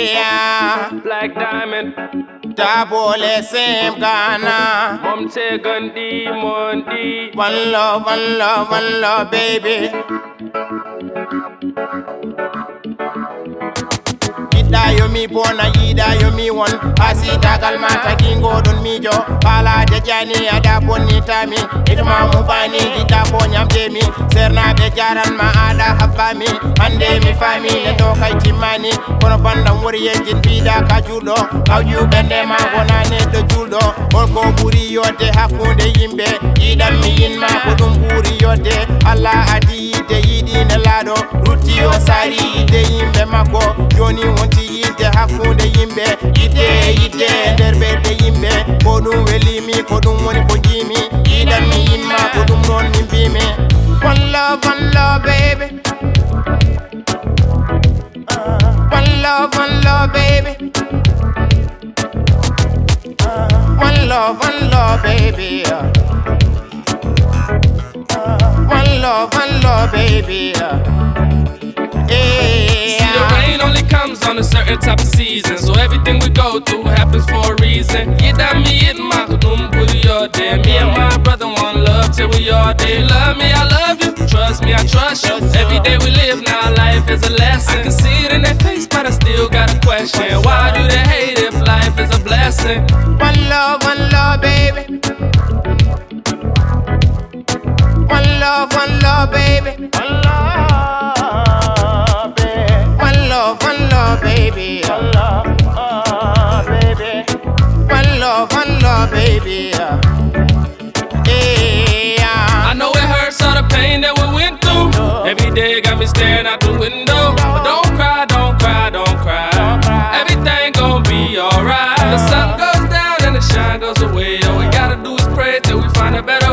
Yeah, Black Diamond, double same Gunna. MOMTIGONDI, Mondi. One love, one love, one love, baby. Ida yo mi bona, ida yo mi won. Asita kalmata kingo don mi jo. Pala de jani ada bonita mi. Itma mubani dita bonyam demi. Serna be jaran ma ada habami. Ande mi fami ne do kay timani. Kono banda wori jin bida ka julo. Kawju bende ma wona ne do juldo. Holko buri yote hakunde yimbe. Ida mi yinma ko dum buri yote. Allah adi de yidi ne lado. Ruti o sari de yimbe mako. Joni wonti yide hakunde yimbe. Ide derbe de yimbe. Ko dum welimi ko dum woni ko jimi. Ida mi yinma ko dum non mi bimi. One love, baby. One love, baby. One love, baby. One love, baby. See, the rain only comes on a certain type of season, so everything we go through happens for a reason. Me and my there. Me and my brother want love till we all dead. Love me, I love you. Trust me, I trust you. Every day we live now, life is a lesson. I can see it in their face, but I still got a question. Why do they hate if life is a blessing? One love, baby. One love, baby. One love, baby. One love, baby. I know it hurts all the pain that we went through. Every day got me staring out the window. But don't cry, don't cry, don't cry. Everything gon' be alright. The sun goes down and the shine goes away. All we gotta do is pray till we find a better